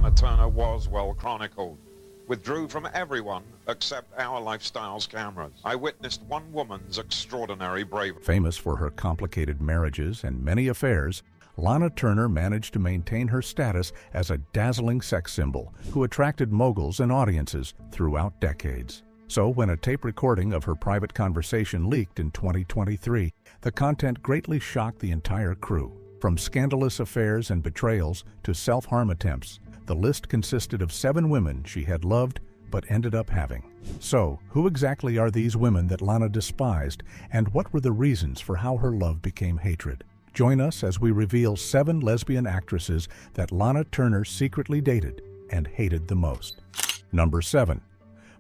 Lana Turner was well chronicled. Withdrew from everyone except Our Lifestyle's cameras. I witnessed one woman's extraordinary bravery. Famous for her complicated marriages and many affairs, Lana Turner managed to maintain her status as a dazzling sex symbol who attracted moguls and audiences throughout decades. So when a tape recording of her private conversation leaked in 2023, the content greatly shocked the entire crew. From scandalous affairs and betrayals to self-harm attempts, the list consisted of 7 women she had loved but ended up having. So, who exactly are these women that Lana despised, and what were the reasons for how her love became hatred? Join us as we reveal 7 lesbian actresses that Lana Turner secretly dated and hated the most. Number 7.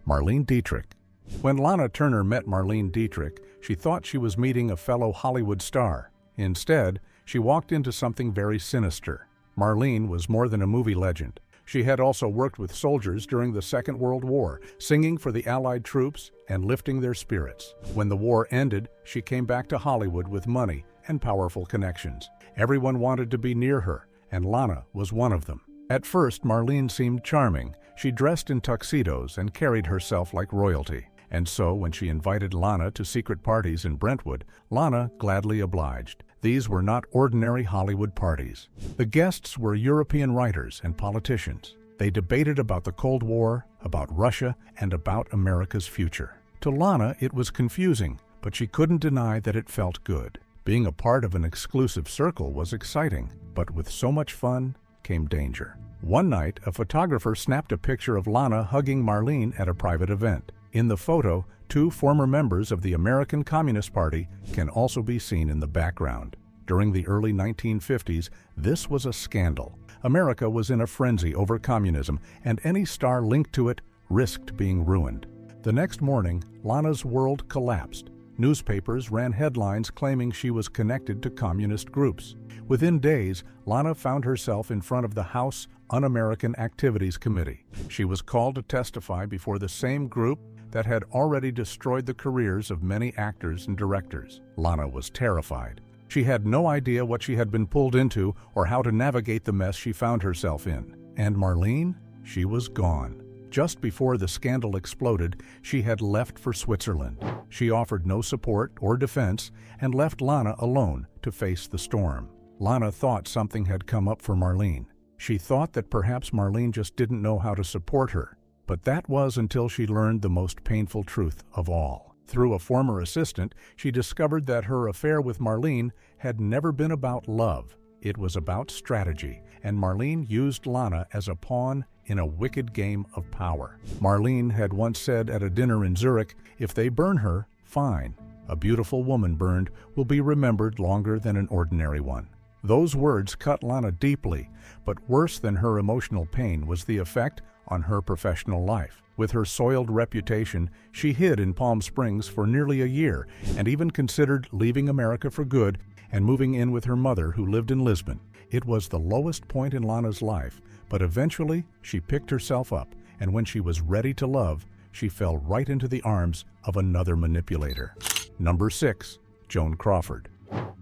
Marlene Dietrich. When Lana Turner met Marlene Dietrich, she thought she was meeting a fellow Hollywood star. Instead, she walked into something very sinister. Marlene was more than a movie legend. She had also worked with soldiers during the Second World War, singing for the Allied troops and lifting their spirits. When the war ended, she came back to Hollywood with money and powerful connections. Everyone wanted to be near her, and Lana was one of them. At first, Marlene seemed charming. She dressed in tuxedos and carried herself like royalty. And so, when she invited Lana to secret parties in Brentwood, Lana gladly obliged. These were not ordinary Hollywood parties. The guests were European writers and politicians. They debated about the Cold War, about Russia, and about America's future. To Lana, it was confusing, but she couldn't deny that it felt good. Being a part of an exclusive circle was exciting, but with so much fun came danger. One night, a photographer snapped a picture of Lana hugging Marlene at a private event. In the photo, 2 former members of the American Communist Party can also be seen in the background. During the early 1950s, this was a scandal. America was in a frenzy over communism, and any star linked to it risked being ruined. The next morning, Lana's world collapsed. Newspapers ran headlines claiming she was connected to communist groups. Within days, Lana found herself in front of the House Un-American Activities Committee. She was called to testify before the same group that had already destroyed the careers of many actors and directors. Lana was terrified. She had no idea what she had been pulled into or how to navigate the mess she found herself in. And Marlene? She was gone. Just before the scandal exploded, she had left for Switzerland. She offered no support or defense and left Lana alone to face the storm. Lana thought something had come up for Marlene. She thought that perhaps Marlene just didn't know how to support her. But that was until she learned the most painful truth of all. Through a former assistant, she discovered that her affair with Marlene had never been about love. It was about strategy, and Marlene used Lana as a pawn in a wicked game of power. Marlene had once said at a dinner in Zurich, "If they burn her, fine. A beautiful woman burned will be remembered longer than an ordinary one." Those words cut Lana deeply, but worse than her emotional pain was the effect on her professional life. With her soiled reputation, she hid in Palm Springs for nearly a year and even considered leaving America for good and moving in with her mother who lived in Lisbon. It was the lowest point in Lana's life, but eventually she picked herself up, and when she was ready to love, she fell right into the arms of another manipulator. Number 6. Joan Crawford.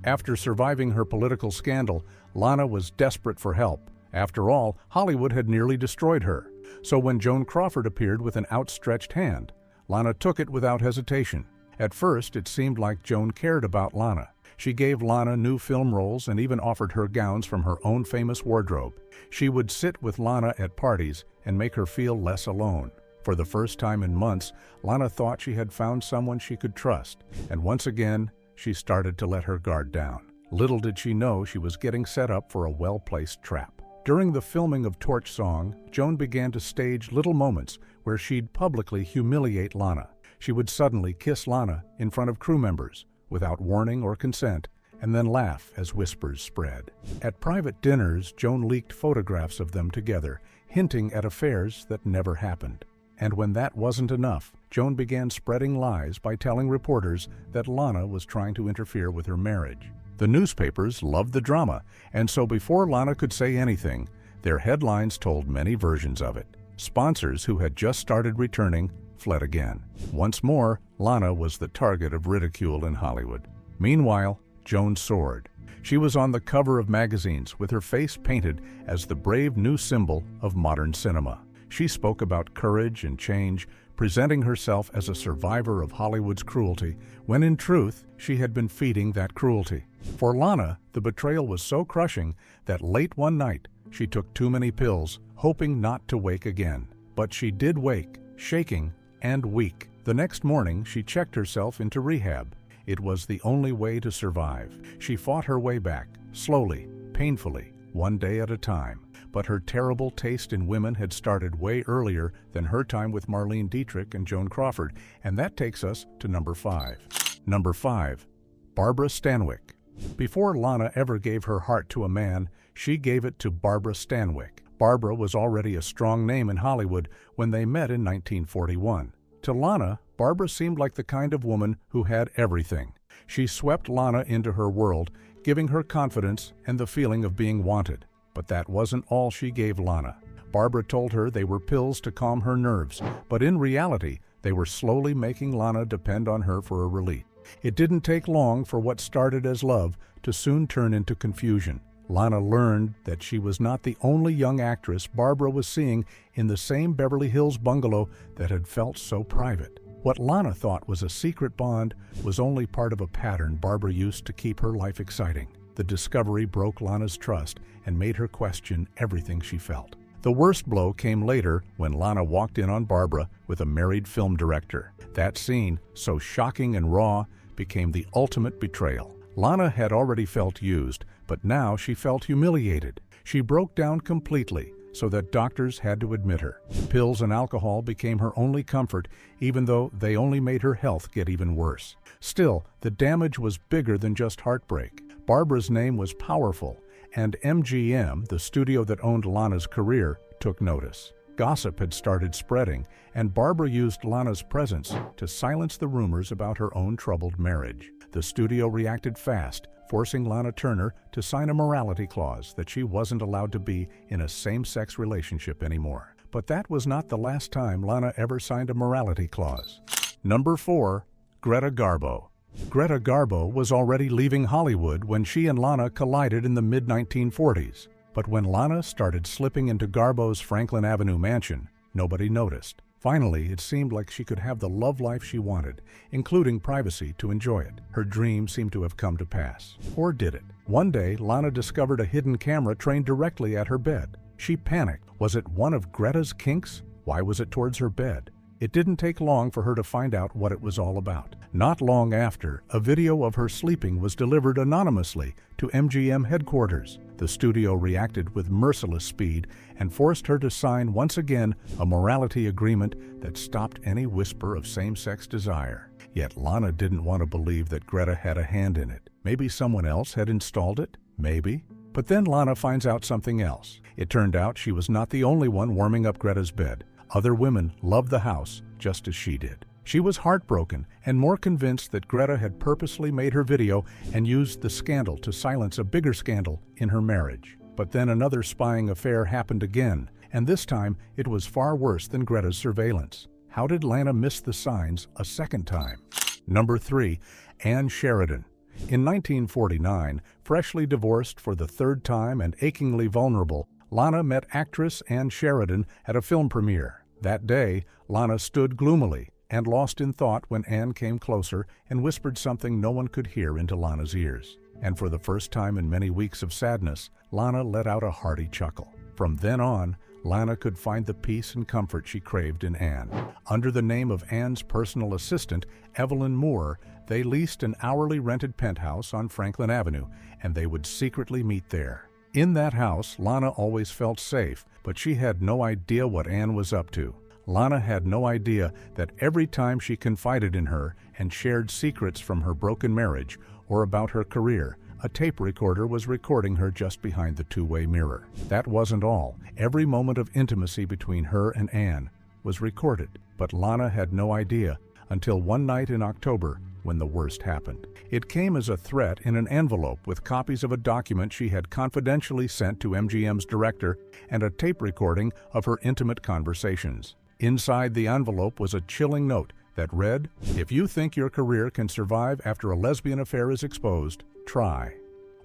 After surviving her political scandal, Lana was desperate for help. After all, Hollywood had nearly destroyed her. So when Joan Crawford appeared with an outstretched hand, Lana took it without hesitation. At first, it seemed like Joan cared about Lana. She gave Lana new film roles and even offered her gowns from her own famous wardrobe. She would sit with Lana at parties and make her feel less alone. For the first time in months, Lana thought she had found someone she could trust, and once again, she started to let her guard down. Little did she know she was getting set up for a well-placed trap. During the filming of Torch Song, Joan began to stage little moments where she'd publicly humiliate Lana. She would suddenly kiss Lana in front of crew members, without warning or consent, and then laugh as whispers spread. At private dinners, Joan leaked photographs of them together, hinting at affairs that never happened. And when that wasn't enough, Joan began spreading lies by telling reporters that Lana was trying to interfere with her marriage. The newspapers loved the drama, and so before Lana could say anything, their headlines told many versions of it. Sponsors who had just started returning fled again. Once more, Lana was the target of ridicule in Hollywood. Meanwhile, Joan soared. She was on the cover of magazines with her face painted as the brave new symbol of modern cinema. She spoke about courage and change, presenting herself as a survivor of Hollywood's cruelty, when in truth, she had been feeding that cruelty. For Lana, the betrayal was so crushing that late one night, she took too many pills, hoping not to wake again. But she did wake, shaking and weak. The next morning, she checked herself into rehab. It was the only way to survive. She fought her way back, slowly, painfully, one day at a time. But her terrible taste in women had started way earlier than her time with Marlene Dietrich and Joan Crawford, and that takes us to number 5. Number 5. Barbara Stanwyck. Before Lana ever gave her heart to a man, she gave it to Barbara Stanwyck. Barbara was already a strong name in Hollywood when they met in 1941. To Lana, Barbara seemed like the kind of woman who had everything. She swept Lana into her world, giving her confidence and the feeling of being wanted. But that wasn't all she gave Lana. Barbara told her they were pills to calm her nerves, but in reality, they were slowly making Lana depend on her for a relief. It didn't take long for what started as love to soon turn into confusion. Lana learned that she was not the only young actress Barbara was seeing in the same Beverly Hills bungalow that had felt so private. What Lana thought was a secret bond was only part of a pattern Barbara used to keep her life exciting. The discovery broke Lana's trust and made her question everything she felt. The worst blow came later when Lana walked in on Barbara with a married film director. That scene, so shocking and raw, became the ultimate betrayal. Lana had already felt used, but now she felt humiliated. She broke down completely, so that doctors had to admit her. Pills and alcohol became her only comfort, even though they only made her health get even worse. Still, the damage was bigger than just heartbreak. Barbara's name was powerful, and MGM, the studio that owned Lana's career, took notice. Gossip had started spreading, and Barbara used Lana's presence to silence the rumors about her own troubled marriage. The studio reacted fast, forcing Lana Turner to sign a morality clause that she wasn't allowed to be in a same-sex relationship anymore. But that was not the last time Lana ever signed a morality clause. Number 4. Greta Garbo. Greta Garbo was already leaving Hollywood when she and Lana collided in the mid-1940s. But when Lana started slipping into Garbo's Franklin Avenue mansion, nobody noticed. Finally, it seemed like she could have the love life she wanted, including privacy to enjoy it. Her dream seemed to have come to pass. Or did it? One day, Lana discovered a hidden camera trained directly at her bed. She panicked. Was it one of Greta's kinks? Why was it towards her bed? It didn't take long for her to find out what it was all about. Not long after, a video of her sleeping was delivered anonymously to MGM headquarters. The studio reacted with merciless speed and forced her to sign once again a morality agreement that stopped any whisper of same-sex desire. Yet Lana didn't want to believe that Greta had a hand in it. Maybe someone else had installed it? Maybe. But then Lana finds out something else. It turned out she was not the only one warming up Greta's bed. Other women loved the house just as she did. She was heartbroken and more convinced that Greta had purposely made her video and used the scandal to silence a bigger scandal in her marriage. But then another spying affair happened again, and this time it was far worse than Greta's surveillance. How did Lana miss the signs a second time? Number 3. Ann Sheridan. In 1949, freshly divorced for the third time and achingly vulnerable, Lana met actress Ann Sheridan at a film premiere. That day, Lana stood gloomily and lost in thought when Ann came closer and whispered something no one could hear into Lana's ears. And for the first time in many weeks of sadness, Lana let out a hearty chuckle. From then on, Lana could find the peace and comfort she craved in Ann. Under the name of Ann's personal assistant, Evelyn Moore, they leased an hourly rented penthouse on Franklin Avenue, and they would secretly meet there. In that house, Lana always felt safe, but she had no idea what Ann was up to. Lana had no idea that every time she confided in her and shared secrets from her broken marriage or about her career, a tape recorder was recording her just behind the two-way mirror. That wasn't all. Every moment of intimacy between her and Ann was recorded, but Lana had no idea until one night in October when the worst happened. It came as a threat in an envelope with copies of a document she had confidentially sent to MGM's director and a tape recording of her intimate conversations. Inside the envelope was a chilling note that read, "If you think your career can survive after a lesbian affair is exposed, try."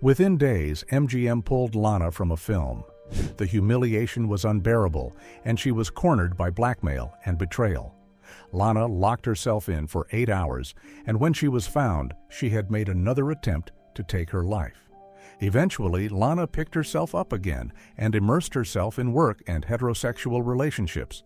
Within days, MGM pulled Lana from a film. The humiliation was unbearable, and she was cornered by blackmail and betrayal. Lana locked herself in for 8 hours, and when she was found, she had made another attempt to take her life. Eventually, Lana picked herself up again and immersed herself in work and heterosexual relationships,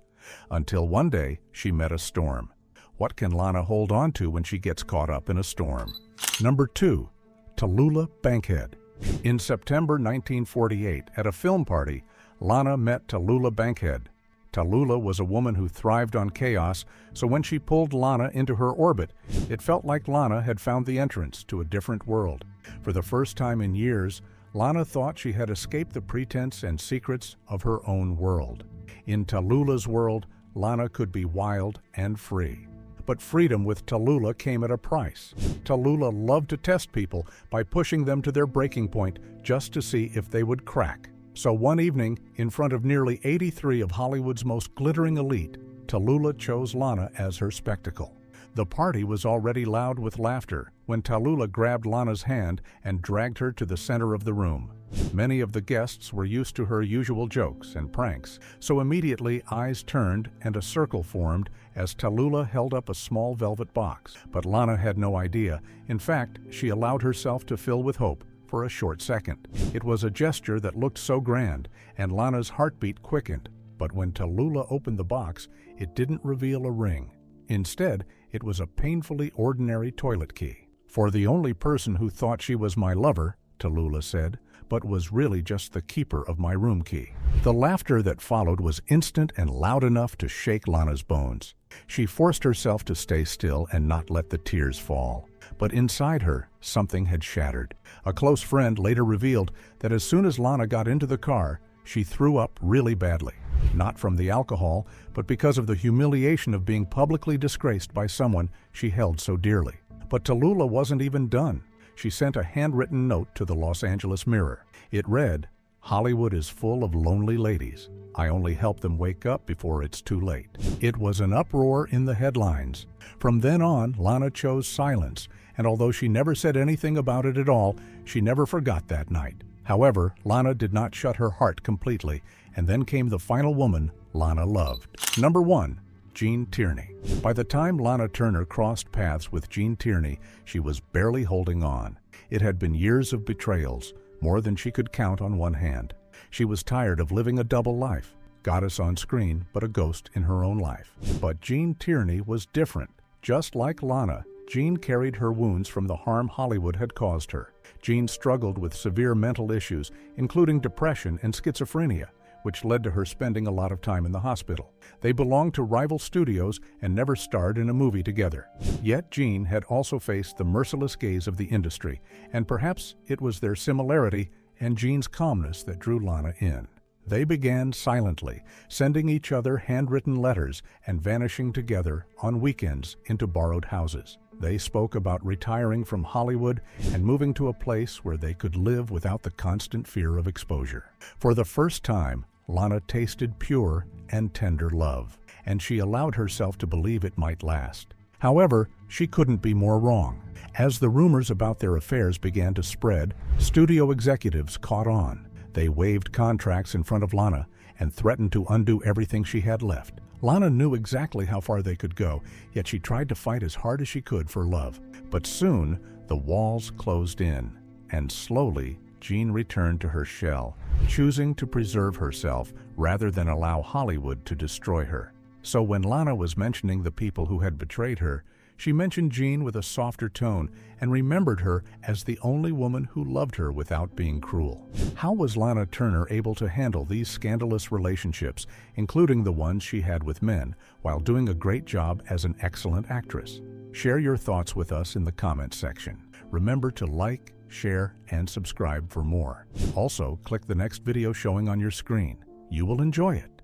until one day she met a storm. What can Lana hold on to when she gets caught up in a storm? Number 2. Tallulah Bankhead. In September 1948, at a film party, Lana met Tallulah Bankhead. Tallulah was a woman who thrived on chaos, so when she pulled Lana into her orbit, it felt like Lana had found the entrance to a different world. For the first time in years, Lana thought she had escaped the pretense and secrets of her own world. In Tallulah's world, Lana could be wild and free. But freedom with Tallulah came at a price. Tallulah loved to test people by pushing them to their breaking point just to see if they would crack. So one evening, in front of nearly 83 of Hollywood's most glittering elite, Tallulah chose Lana as her spectacle. The party was already loud with laughter when Tallulah grabbed Lana's hand and dragged her to the center of the room. Many of the guests were used to her usual jokes and pranks, so immediately eyes turned and a circle formed as Tallulah held up a small velvet box. But Lana had no idea. In fact, she allowed herself to fill with hope for a short second. It was a gesture that looked so grand, and Lana's heartbeat quickened. But when Tallulah opened the box, it didn't reveal a ring. Instead, it was a painfully ordinary toilet key. "For the only person who thought she was my lover," Tallulah said, "but was really just the keeper of my room key." The laughter that followed was instant and loud enough to shake Lana's bones. She forced herself to stay still and not let the tears fall. But inside her, something had shattered. A close friend later revealed that as soon as Lana got into the car, she threw up really badly. Not from the alcohol, but because of the humiliation of being publicly disgraced by someone she held so dearly. But Tallulah wasn't even done. She sent a handwritten note to the Los Angeles Mirror. It read, "Hollywood is full of lonely ladies. I only help them wake up before it's too late." It was an uproar in the headlines. From then on, Lana chose silence, and although she never said anything about it at all, she never forgot that night. However, Lana did not shut her heart completely, and then came the final woman Lana loved. Number 1. Gene Tierney. By the time Lana Turner crossed paths with Gene Tierney, she was barely holding on. It had been years of betrayals, more than she could count on one hand. She was tired of living a double life, goddess on screen, but a ghost in her own life. But Gene Tierney was different. Just like Lana, Gene carried her wounds from the harm Hollywood had caused her. Gene struggled with severe mental issues, including depression and schizophrenia, which led to her spending a lot of time in the hospital. They belonged to rival studios and never starred in a movie together. Yet Gene had also faced the merciless gaze of the industry, and perhaps it was their similarity and Gene's calmness that drew Lana in. They began silently, sending each other handwritten letters and vanishing together on weekends into borrowed houses. They spoke about retiring from Hollywood and moving to a place where they could live without the constant fear of exposure. For the first time, Lana tasted pure and tender love, and she allowed herself to believe it might last. However, she couldn't be more wrong. As the rumors about their affairs began to spread, studio executives caught on. They waived contracts in front of Lana and threatened to undo everything she had left. Lana knew exactly how far they could go, yet she tried to fight as hard as she could for love. But soon, the walls closed in, and slowly, Gene returned to her shell, choosing to preserve herself rather than allow Hollywood to destroy her. So when Lana was mentioning the people who had betrayed her, she mentioned Gene with a softer tone and remembered her as the only woman who loved her without being cruel. How was Lana Turner able to handle these scandalous relationships, including the ones she had with men, while doing a great job as an excellent actress? Share your thoughts with us in the comments section. Remember to like, share, and subscribe for more. Also, click the next video showing on your screen. You will enjoy it.